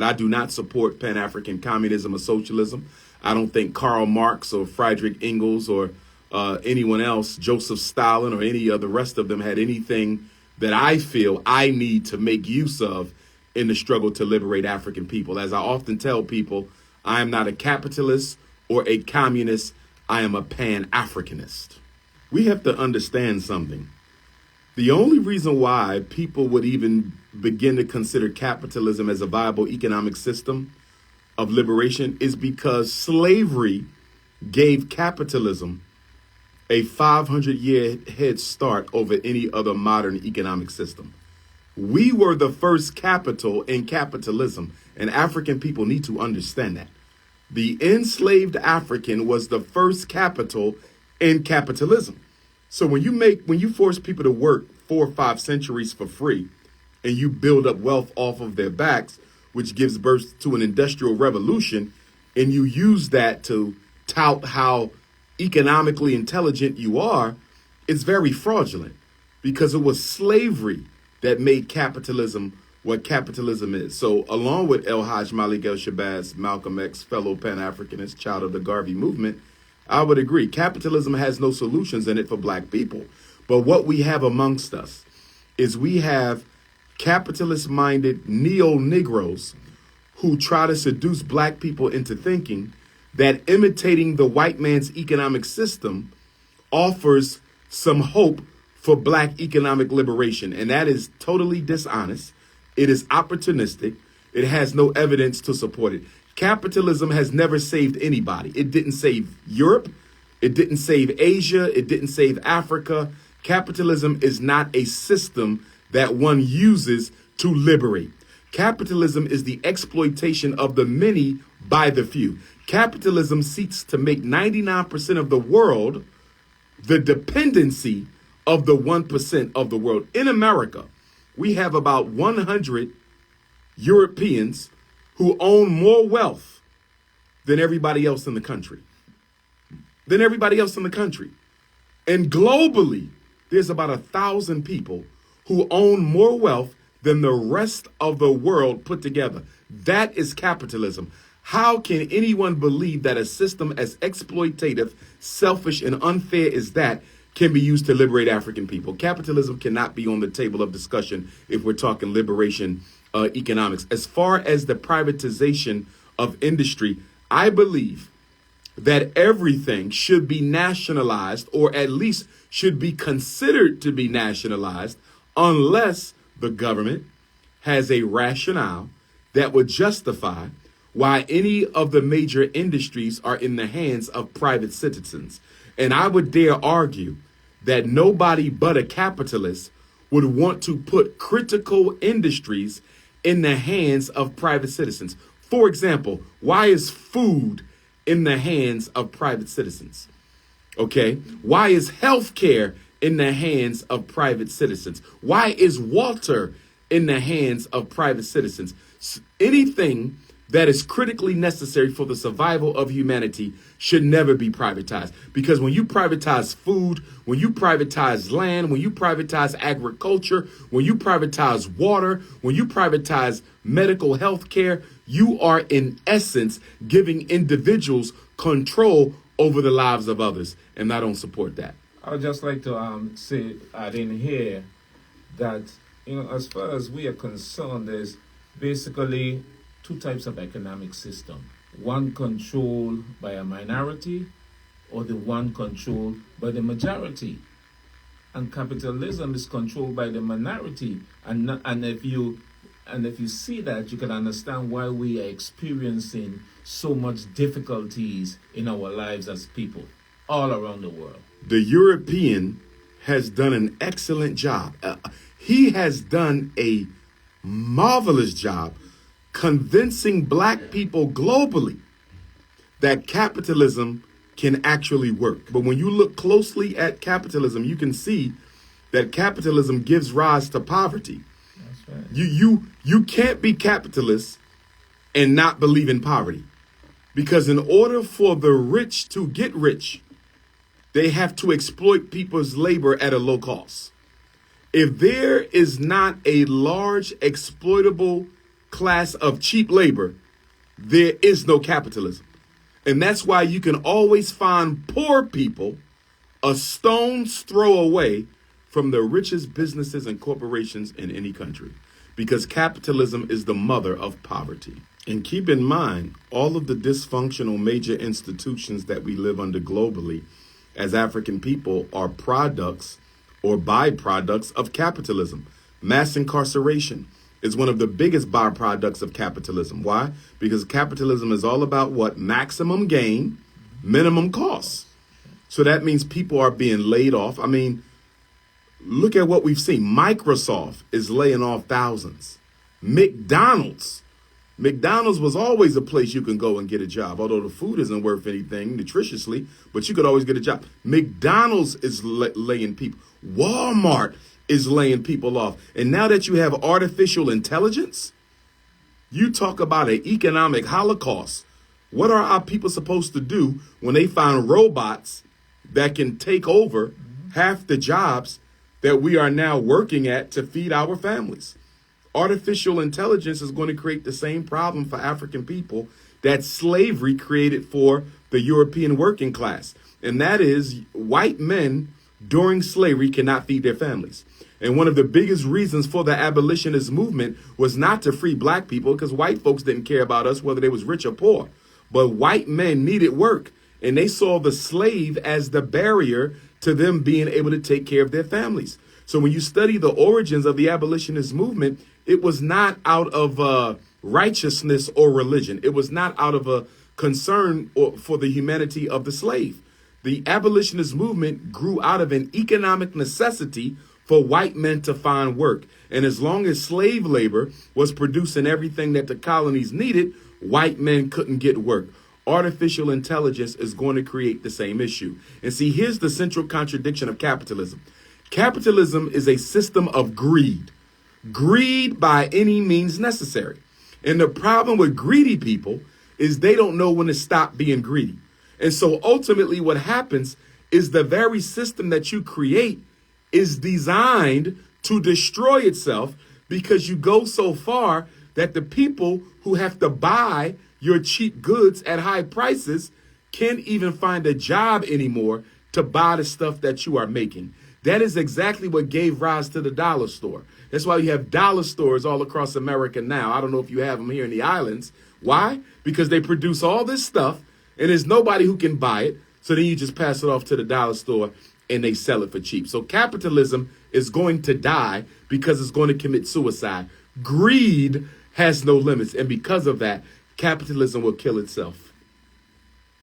I do not support Pan-African communism or socialism. I don't think Karl Marx or Friedrich Engels or anyone else, Joseph Stalin or any of the rest of them, had anything that I feel I need to make use of in the struggle to liberate African people. As I often tell people, I am not a capitalist or a communist. I am a Pan-Africanist. We have to understand something. The only reason why people would even begin to consider capitalism as a viable economic system of liberation is because slavery gave capitalism a 500-year head start over any other modern economic system. We were the first capital in capitalism, and African people need to understand that. The enslaved African was the first capital in capitalism. So when you force people to work 4 or 5 centuries for free, and you build up wealth off of their backs, which gives birth to an industrial revolution, and you use that to tout how economically intelligent you are, it's very fraudulent, because it was slavery that made capitalism what capitalism is. So along with El Hajj Malik El Shabazz, Malcolm X, fellow Pan-Africanist, child of the Garvey movement, I would agree. Capitalism has no solutions in it for black people. But what we have amongst us is we have capitalist-minded neo-Negroes who try to seduce black people into thinking that imitating the white man's economic system offers some hope for black economic liberation. And that is totally dishonest. It is opportunistic. It has no evidence to support it. Capitalism has never saved anybody. It didn't save Europe. It didn't save Asia. It didn't save Africa. Capitalism is not a system that one uses to liberate. Capitalism is the exploitation of the many by the few. Capitalism seeks to make 99% of the world the dependency of the 1% of the world. In America, we have about 100 Europeans who own more wealth than everybody else in the country. And globally, there's about 1,000 people who own more wealth than the rest of the world put together. That is capitalism. How can anyone believe that a system as exploitative, selfish, and unfair as that can be used to liberate African people? Capitalism cannot be on the table of discussion if we're talking liberation economics. As far as the privatization of industry, I believe that everything should be nationalized, or at least should be considered to be nationalized, unless the government has a rationale that would justify why any of the major industries are in the hands of private citizens. And I would dare argue that nobody but a capitalist would want to put critical industries in the hands of private citizens. For example, why is food in the hands of private citizens? Okay. Why is healthcare in the hands of private citizens? Why is water in the hands of private citizens? Anything that is critically necessary for the survival of humanity should never be privatized. Because when you privatize food, when you privatize land, when you privatize agriculture, when you privatize water, when you privatize medical health care, you are in essence giving individuals control over the lives of others. And I don't support that. I would just like to add in here that, as far as we are concerned, there's basically 2 types of economic system. One controlled by a minority, or the one controlled by the majority. And capitalism is controlled by the minority. And if you see that, you can understand why we are experiencing so much difficulties in our lives as people all around the world. The European has done an excellent job. He has done a marvelous job convincing black people globally that capitalism can actually work. But when you look closely at capitalism, you can see that capitalism gives rise to poverty. That's right. You can't be capitalist and not believe in poverty. Because in order for the rich to get rich, they have to exploit people's labor at a low cost. If there is not a large exploitable class of cheap labor, there is no capitalism. And that's why you can always find poor people a stone's throw away from the richest businesses and corporations in any country, because capitalism is the mother of poverty. And keep in mind, all of the dysfunctional major institutions that we live under globally as African people are products or byproducts of capitalism. Mass incarceration is one of the biggest byproducts of capitalism. Why? Because capitalism is all about what? Maximum gain, minimum costs. So that means people are being laid off. I mean, look at what we've seen. Microsoft is laying off thousands. McDonald's was always a place you can go and get a job, although the food isn't worth anything nutritiously, but you could always get a job. McDonald's is laying people. Walmart is laying people off. And now that you have artificial intelligence, you talk about an economic holocaust. What are our people supposed to do when they find robots that can take over half the jobs that we are now working at to feed our families? Artificial intelligence is going to create the same problem for African people that slavery created for the European working class. And that is, white men during slavery cannot feed their families. And one of the biggest reasons for the abolitionist movement was not to free black people, because white folks didn't care about us, whether they was rich or poor. But white men needed work, and they saw the slave as the barrier to them being able to take care of their families. So when you study the origins of the abolitionist movement, it was not out of righteousness or religion. It was not out of a concern for the humanity of the slave. The abolitionist movement grew out of an economic necessity for white men to find work. And as long as slave labor was producing everything that the colonies needed, white men couldn't get work. Artificial intelligence is going to create the same issue. And see, here's the central contradiction of capitalism. Capitalism is a system of greed. Greed by any means necessary. And the problem with greedy people is they don't know when to stop being greedy. And so ultimately what happens is the very system that you create is designed to destroy itself, because you go so far that the people who have to buy your cheap goods at high prices can't even find a job anymore to buy the stuff that you are making. That is exactly what gave rise to the dollar store. That's why you have dollar stores all across America now. I don't know if you have them here in the islands. Why? Because they produce all this stuff and there's nobody who can buy it. So then you just pass it off to the dollar store and they sell it for cheap. So capitalism is going to die because it's going to commit suicide. Greed has no limits. And because of that, capitalism will kill itself.